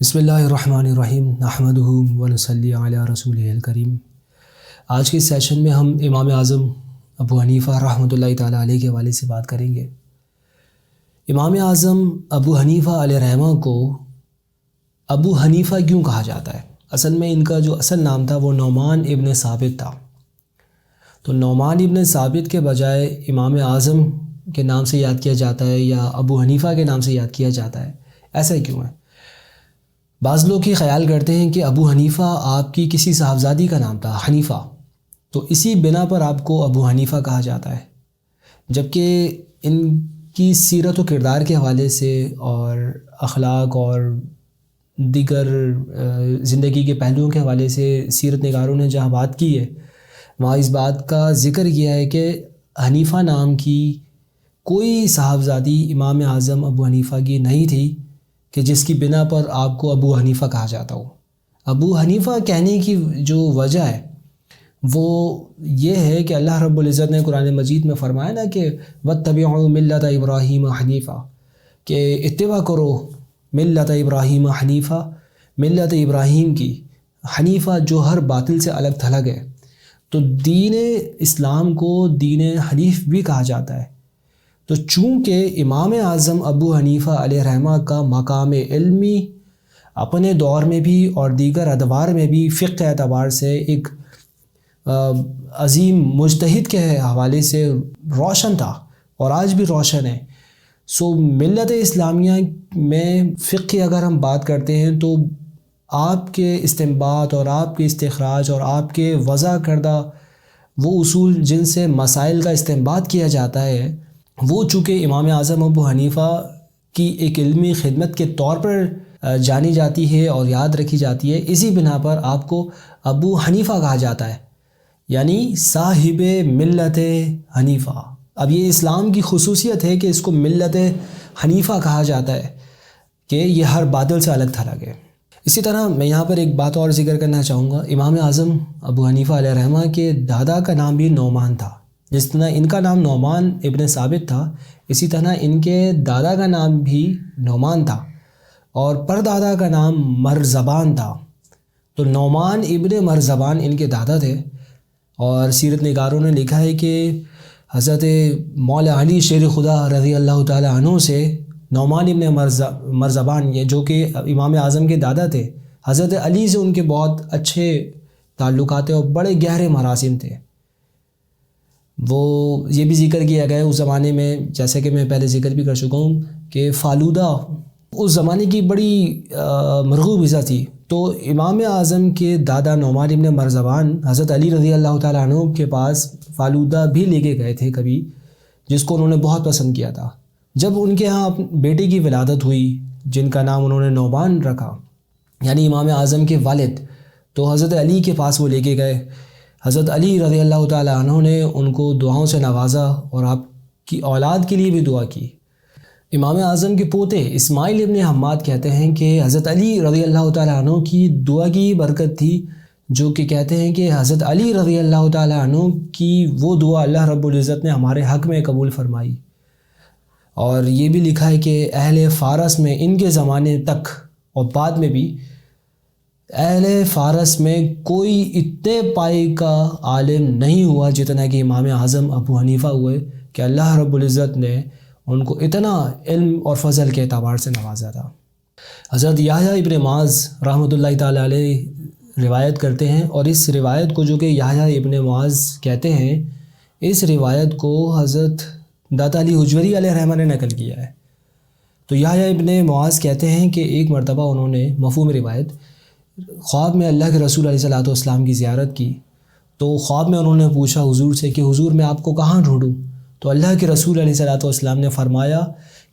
بسم اللہ الرحمن الرحیم نحمدہ ونصلی علی رسولہ الکریم۔ آج کے سیشن میں ہم امام اعظم ابو حنیفہ رحمۃ اللہ تعالیٰ علیہ کے حوالے سے بات کریں گے۔ امام اعظم ابو حنیفہ علیہ رحمہ کو ابو حنیفہ کیوں کہا جاتا ہے؟ اصل میں ان کا جو اصل نام تھا وہ نعمان ابن ثابت تھا، تو نعمان ابن ثابت کے بجائے امام اعظم کے نام سے یاد کیا جاتا ہے یا ابو حنیفہ کے نام سے یاد کیا جاتا ہے، ایسا کیوں ہے؟ بعض لوگ یہ خیال کرتے ہیں کہ ابو حنیفہ آپ کی کسی صاحبزادی کا نام تھا حنیفہ، تو اسی بنا پر آپ کو ابو حنیفہ کہا جاتا ہے، جبکہ ان کی سیرت و کردار کے حوالے سے اور اخلاق اور دیگر زندگی کے پہلوؤں کے حوالے سے سیرت نگاروں نے جہاں بات کی ہے وہاں اس بات کا ذکر کیا ہے کہ حنیفہ نام کی کوئی صاحبزادی امام اعظم ابو حنیفہ کی نہیں تھی کہ جس کی بنا پر آپ کو ابو حنیفہ کہا جاتا ہو۔ ابو حنیفہ کہنے کی جو وجہ ہے وہ یہ ہے کہ اللہ رب العزت نے قرآن مجید میں فرمایا نا کہ وَاتَّبِعُوا مِلَّةَ إِبْرَاهِيمَ حنیفہ، کہ اتباع کرو ملت ابراہیم حنیفہ، ملت ابراہیم کی حنیفہ جو ہر باطل سے الگ تھلگ ہے۔ تو دین اسلام کو دین حنیف بھی کہا جاتا ہے۔ تو چونکہ امام اعظم ابو حنیفہ علیہ رحمہ کا مقام علمی اپنے دور میں بھی اور دیگر ادوار میں بھی فقہ اعتبار سے ایک عظیم مجتہد کے حوالے سے روشن تھا اور آج بھی روشن ہے۔ ملت اسلامیہ میں فقہ کی اگر ہم بات کرتے ہیں تو آپ کے استنباط اور آپ کے استخراج اور آپ کے وضع کردہ وہ اصول جن سے مسائل کا استنباط کیا جاتا ہے وہ چونکہ امام اعظم ابو حنیفہ کی ایک علمی خدمت کے طور پر جانی جاتی ہے اور یاد رکھی جاتی ہے، اسی بنا پر آپ کو ابو حنیفہ کہا جاتا ہے، یعنی صاحب ملت حنیفہ۔ اب یہ اسلام کی خصوصیت ہے کہ اس کو ملت حنیفہ کہا جاتا ہے کہ یہ ہر باطل سے الگ تھلگ ہے۔ اسی طرح میں یہاں پر ایک بات اور ذکر کرنا چاہوں گا، امام اعظم ابو حنیفہ علیہ رحمہ کے دادا کا نام بھی نعمان تھا۔ جس طرح ان کا نام نعمان ابن ثابت تھا، اسی طرح ان کے دادا کا نام بھی نعمان تھا اور پردادا کا نام مرزبان تھا۔ تو نعمان ابن مرزبان ان کے دادا تھے، اور سیرت نگاروں نے لکھا ہے کہ حضرت مولا علی شیر خدا رضی اللہ تعالی عنہ سے نعمان ابن مرزبان یہ جو کہ امام اعظم کے دادا تھے، حضرت علی سے ان کے بہت اچھے تعلقات اور بڑے گہرے مراسم تھے۔ وہ یہ بھی ذکر کیا گیا اس زمانے میں، جیسے کہ میں پہلے ذکر بھی کر چکا ہوں کہ فالودہ اس زمانے کی بڑی مرغوب غذا تھی۔ تو امام اعظم کے دادا نعمان ابن مرزبان حضرت علی رضی اللہ تعالیٰ عنہ کے پاس فالودہ بھی لے کے گئے تھے کبھی، جس کو انہوں نے بہت پسند کیا تھا۔ جب ان کے ہاں بیٹے کی ولادت ہوئی جن کا نام انہوں نے نعمان رکھا، یعنی امام اعظم کے والد، تو حضرت علی کے پاس وہ لے کے گئے۔ حضرت علی رضی اللہ تعالیٰ عنہ نے ان کو دعاؤں سے نوازا اور آپ کی اولاد کے لیے بھی دعا کی۔ امام اعظم کے پوتے اسماعیل ابن حماد کہتے ہیں کہ حضرت علی رضی اللہ تعالیٰ عنہ کی دعا کی برکت تھی، جو کہ کہتے ہیں کہ حضرت علی رضی اللہ تعالیٰ عنہ کی وہ دعا اللہ رب العزت نے ہمارے حق میں قبول فرمائی۔ اور یہ بھی لکھا ہے کہ اہل فارس میں ان کے زمانے تک اور بعد میں بھی اہل فارس میں کوئی اتنے پائے کا عالم نہیں ہوا جتنا کہ امام اعظم ابو حنیفہ ہوئے، کہ اللہ رب العزت نے ان کو اتنا علم اور فضل کے اعتبار سے نوازا تھا۔ حضرت یحییٰ ابن معاذ رحمۃ اللہ تعالیٰ علیہ روایت کرتے ہیں، اور اس روایت کو جو کہ یحییٰ ابن معاذ کہتے ہیں، اس روایت کو حضرت داتا علی حجویری علیہ رحمہ نے نقل کیا ہے۔ تو یحییٰ ابن معاذ کہتے ہیں کہ ایک مرتبہ انہوں نے مفہوم روایت خواب میں اللہ کے رسول علیہ الصلوۃ والسلام کی زیارت کی، تو خواب میں انہوں نے پوچھا حضور سے کہ حضور میں آپ کو کہاں ڈھونڈوں؟ تو اللہ کے رسول علیہ الصلوۃ والسلام نے فرمایا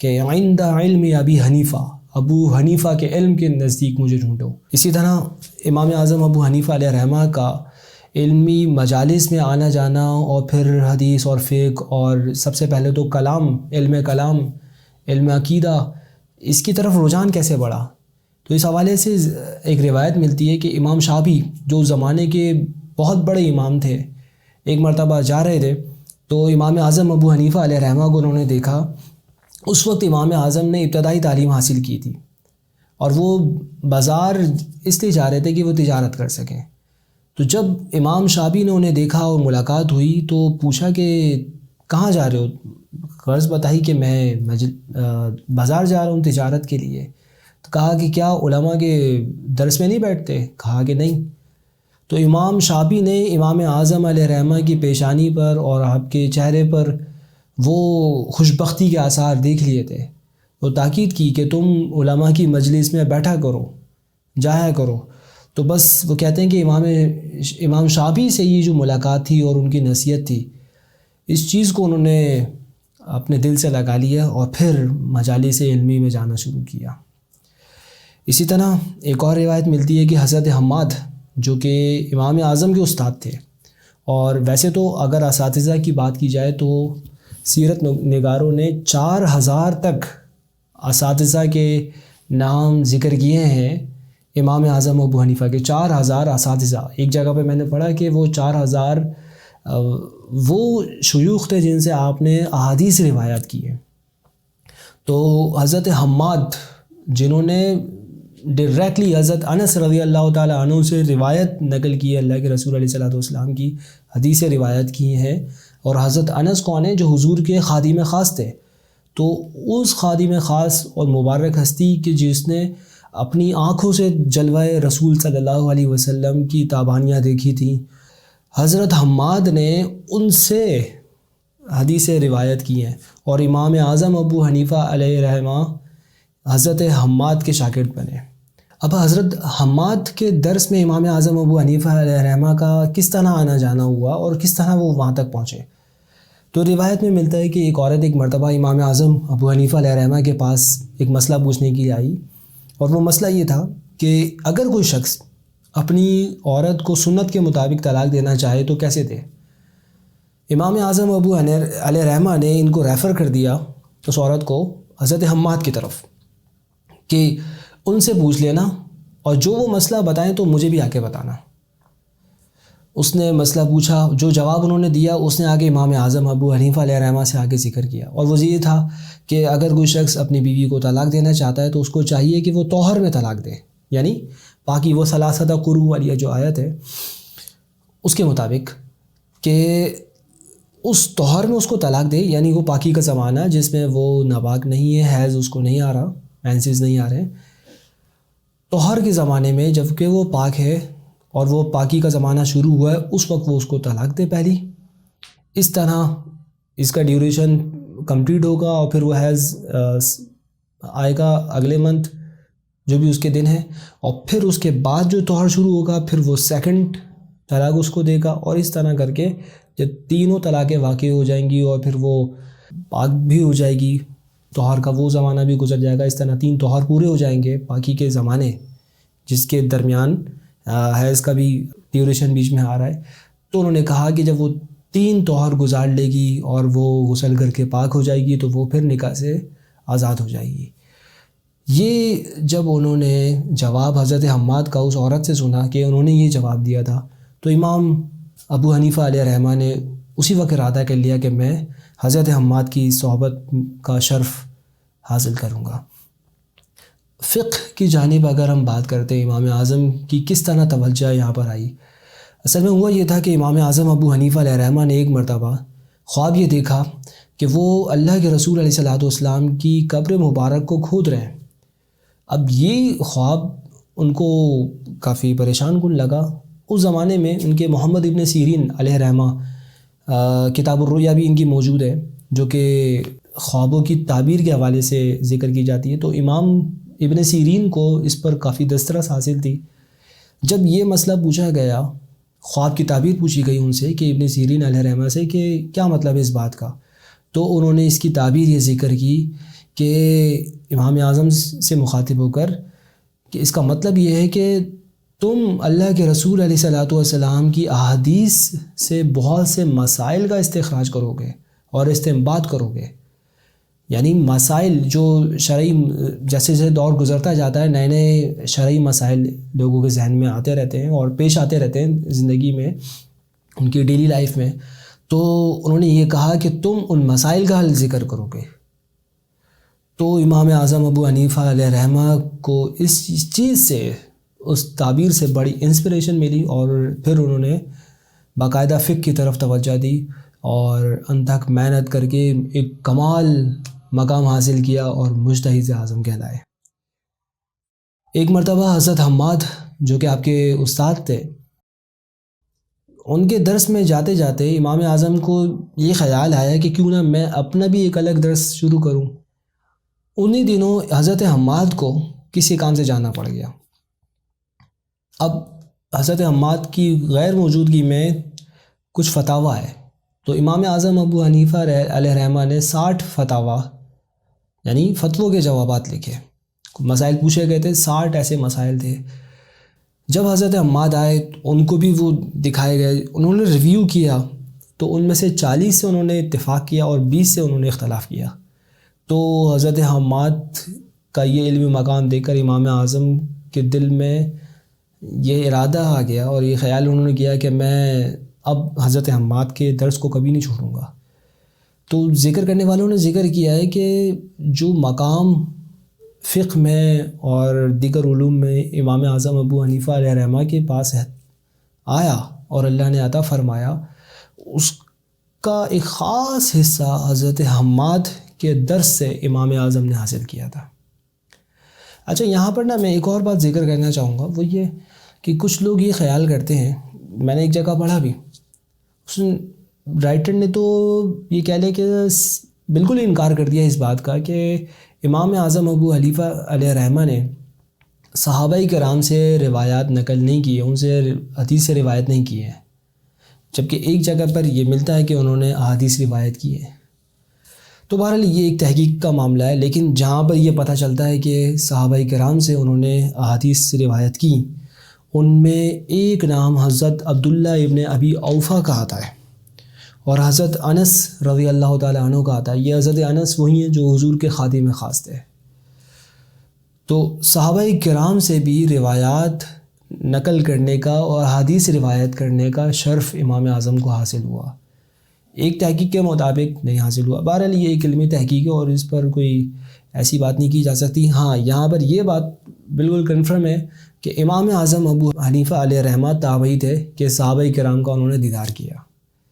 کہ عند علم ابی حنیفہ، ابو حنیفہ کے علم کے نزدیک مجھے ڈھونڈو۔ اسی طرح امام اعظم ابو حنیفہ علیہ رحمہ کا علمی مجالس میں آنا جانا اور پھر حدیث اور فقہ اور سب سے پہلے تو کلام، علم عقیدہ، اس کی طرف رجحان کیسے بڑھا؟ تو اس حوالے سے ایک روایت ملتی ہے کہ امام شافعی جو زمانے کے بہت بڑے امام تھے، ایک مرتبہ جا رہے تھے تو امام اعظم ابو حنیفہ علیہ رحمہ کو انہوں نے دیکھا۔ اس وقت امام اعظم نے ابتدائی تعلیم حاصل کی تھی، اور وہ بازار اس لیے جا رہے تھے کہ وہ تجارت کر سکیں. تو جب امام شابی نے انہیں دیکھا اور ملاقات ہوئی تو پوچھا کہ کہاں جا رہے ہو؟ غرض بتائی کہ میں بازار جا رہا ہوں تجارت کے لیے. تو کہا کہ کیا علماء کے درس میں نہیں بیٹھتے؟ کہا کہ نہیں. تو امام شابی نے امام اعظم علیہ رحمہ کی پیشانی پر اور آپ کے چہرے پر وہ خوشبختی کے آثار دیکھ لیے تھے. تو تاکید کی کہ تم علماء کی مجلس میں بیٹھا کرو، جایا کرو. تو بس وہ کہتے ہیں کہ امام شابی سے یہ جو ملاقات تھی اور ان کی نصیحت تھی، اس چیز کو انہوں نے اپنے دل سے لگا لیا اور پھر مجالس علمی میں جانا شروع کیا. اسی طرح ایک اور روایت ملتی ہے کہ حضرت حماد جو کہ امام اعظم کے استاد تھے، اور ویسے تو اگر اساتذہ کی بات کی جائے تو سیرت نگاروں نے 4000 تک اساتذہ کے نام ذکر کیے ہیں امام اعظم ابو حنیفہ کے. 4000 اساتذہ. ایک جگہ پہ میں نے پڑھا کہ وہ 4000 وہ شیوخ تھے جن سے آپ نے احادیث روایت کی ہے. تو حضرت حماد جنہوں نے ڈائریکٹلی حضرت انس رضی اللہ تعالیٰ عنہ سے روایت نقل کی ہے، اللہ کے رسول علیہ الصلوۃ والسلام کی حدیثیں روایت کی ہیں. اور حضرت انس کون ہیں؟ جو حضور کے خادم خاص تھے. تو اس خادم خاص اور مبارک ہستی کہ جس نے اپنی آنکھوں سے جلوہ رسول صلی اللہ علیہ وسلم کی تابانیاں دیکھی تھیں، حضرت حماد نے ان سے حدیثیں روایت کی ہیں. اور امام اعظم ابو حنیفہ علیہ رحمہ حضرت حماد کے شاگرد بنے. اب حضرت حماد کے درس میں امام اعظم ابو حنیفہ علیہ رحمہ کا کس طرح آنا جانا ہوا اور کس طرح وہ وہاں تک پہنچے. تو روایت میں ملتا ہے کہ ایک عورت ایک مرتبہ امام اعظم ابو حنیفہ علیہ رحمہ کے پاس ایک مسئلہ پوچھنے کے لیے آئی، اور وہ مسئلہ یہ تھا کہ اگر کوئی شخص اپنی عورت کو سنت کے مطابق طلاق دینا چاہے تو کیسے دے. امام اعظم ابو علیہ رحمہ نے ان کو ریفر کر دیا اس عورت کو حضرت حماد کی طرف کہ ان سے پوچھ لینا اور جو وہ مسئلہ بتائیں تو مجھے بھی آ کے بتانا. اس نے مسئلہ پوچھا، جو جواب انہوں نے دیا اس نے آگے امام اعظم ابو حنیفہ علیہ رحمہ سے آگے ذکر کیا. اور وہ یہ تھا کہ اگر کوئی شخص اپنی بیوی کو طلاق دینا چاہتا ہے تو اس کو چاہیے کہ وہ طہر میں طلاق دے، یعنی باقی وہ ثلاثہ قروء والی جو آیت ہے اس کے مطابق کہ اس طہر میں اس کو طلاق دے، یعنی وہ پاکی کا زمانہ جس میں وہ ناپاک نہیں ہے، حیض اس کو نہیں آ رہا، مینسز نہیں آ رہے، طہر کے زمانے میں جب کہ وہ پاک ہے اور وہ پاکی کا زمانہ شروع ہوا ہے اس وقت وہ اس کو طلاق دے پہلی. اس طرح اس کا ڈیوریشن کمپلیٹ ہوگا اور پھر وہ حیض آئے گا اگلے منتھ جو بھی اس کے دن ہے، اور پھر اس کے بعد جو طہر شروع ہوگا پھر وہ سیکنڈ طلاق اس کو دے گا. اور اس طرح کر کے جب تینوں طلاقیں واقع ہو جائیں گی اور پھر وہ پاک بھی ہو جائے گی، طہر کا وہ زمانہ بھی گزر جائے گا. اس طرح 3 طہر پورے ہو جائیں گے پاکی کے زمانے، جس کے درمیان حیض کا بھی ڈیوریشن بیچ میں آ رہا ہے. تو انہوں نے کہا کہ جب وہ 3 طہر گزار لے گی اور وہ غسل کر کے پاک ہو جائے گی تو وہ پھر نکاح سے آزاد ہو جائے گی. یہ جب انہوں نے جواب حضرت حماد کا اس عورت سے سنا کہ انہوں نے یہ جواب دیا تھا تو امام ابو حنیفہ علیہ رحمہ نے اسی وقت ارادہ کر لیا کہ میں حضرت حماد کی صحبت کا شرف حاصل کروں گا. فقہ کی جانب اگر ہم بات کرتے ہیں امام اعظم کی کس طرح توجہ یہاں پر آئی، اصل میں ہوا یہ تھا کہ امام اعظم ابو حنیفہ علیہ رحمہ نے ایک مرتبہ خواب یہ دیکھا کہ وہ اللہ کے رسول علیہ الصلوۃ والسلام کی قبر مبارک کو کھود رہے ہیں. اب یہ خواب ان کو کافی پریشان کن لگا. اس زمانے میں ان کے محمد ابن سیرین علیہ رحمہ کتاب الرؤیا بھی ان کی موجود ہے جو کہ خوابوں کی تعبیر کے حوالے سے ذکر کی جاتی ہے. تو امام ابن سیرین کو اس پر کافی دسترس حاصل تھی. جب یہ مسئلہ پوچھا گیا، خواب کی تعبیر پوچھی گئی ان سے کہ ابن سیرین علیہ رحمہ سے کہ کیا مطلب ہے اس بات کا، تو انہوں نے اس کی تعبیر یہ ذکر کی کہ امام اعظم سے مخاطب ہو کر کہ اس کا مطلب یہ ہے کہ تم اللہ کے رسول علیہ الصلوۃ والسلام کی احادیث سے بہت سے مسائل کا استخراج کرو گے اور استنباط کرو گے. یعنی مسائل جو شرعی جیسے جیسے دور گزرتا جاتا ہے نئے نئے شرعی مسائل لوگوں کے ذہن میں آتے رہتے ہیں اور پیش آتے رہتے ہیں زندگی میں، ان کی ڈیلی لائف میں. تو انہوں نے یہ کہا کہ تم ان مسائل کا حل ذکر کرو گے. تو امام اعظم ابو حنیفہ علیہ رحمہ کو اس چیز سے، اس تعبیر سے بڑی انسپریشن ملی، اور پھر انہوں نے باقاعدہ فقہ کی طرف توجہ دی اور انتھک محنت کر کے ایک کمال مقام حاصل کیا اور مجتہد اعظم کہلائے۔ ایک مرتبہ حضرت حماد جو کہ آپ کے استاد تھے، ان کے درس میں جاتے جاتے امام اعظم کو یہ خیال آیا کہ کیوں نہ میں اپنا بھی ایک الگ درس شروع کروں۔ انہی دنوں حضرت حماد کو کسی کام سے جانا پڑ گیا۔ اب حضرت حماد کی غیر موجودگی میں کچھ فتاویٰ ہے، تو امام اعظم ابو حنیفہ علیہ رحمہ نے 60 فتاویٰ یعنی فتووں کے جوابات لکھے۔ مسائل پوچھے گئے تھے، 60 ایسے مسائل تھے۔ جب حضرت حماد آئے ان کو بھی وہ دکھائے گئے، انہوں نے ریویو کیا تو ان میں سے 40 سے انہوں نے اتفاق کیا اور 20 سے انہوں نے اختلاف کیا۔ تو حضرت حماد کا یہ علمی مقام دیکھ کر امام اعظم کے دل میں یہ ارادہ آ گیا اور یہ خیال انہوں نے کیا کہ میں اب حضرت حماد کے درس کو کبھی نہیں چھوڑوں گا۔ تو ذکر کرنے والوں نے ذکر کیا ہے کہ جو مقام فقہ میں اور دیگر علوم میں امام اعظم ابو حنیفہ علیہ رحمہ کے پاس آیا اور اللہ نے عطا فرمایا، اس کا ایک خاص حصہ حضرت حماد کے درس سے امام اعظم نے حاصل کیا تھا۔ اچھا، یہاں پر میں ایک اور بات ذکر کرنا چاہوں گا، وہ یہ کہ کچھ لوگ یہ خیال کرتے ہیں، میں نے ایک جگہ پڑھا بھی، اس رائٹر نے تو یہ کہہ لیں کہ بالکل انکار کر دیا اس بات کا کہ امام اعظم ابو حنیفہ علیہ رحمہ نے صحابہ کرام سے روایات نقل نہیں کی ہے، ان سے حدیث سے روایت نہیں کی ہے، جبکہ ایک جگہ پر یہ ملتا ہے کہ انہوں نے احادیث روایت کی ہے۔ تو بہرحال یہ ایک تحقیق کا معاملہ ہے، لیکن جہاں پر یہ پتہ چلتا ہے کہ صحابہ کرام سے انہوں نے احادیث سے روایت کی، ان میں ایک نام حضرت عبداللہ ابن ابی اوفا کا آتا ہے اور حضرت انس رضی اللہ تعالیٰ عنہ کا آتا ہے۔ یہ حضرت انس وہی ہیں جو حضور کے خادم خاص تھے۔ تو صحابہ کرام سے بھی روایات نقل کرنے کا اور حدیث روایت کرنے کا شرف امام اعظم کو حاصل ہوا، ایک تحقیق کے مطابق نہیں حاصل ہوا۔ بہرحال یہ ایک علمی تحقیق ہے اور اس پر کوئی ایسی بات نہیں کی جا سکتی۔ ہاں، یہاں پر یہ بات بالکل کنفرم ہے کہ امام اعظم ابو حنیفہ علیہ رحمہ تابعی تھے کہ صحابہ کرام کا انہوں نے دیدار کیا۔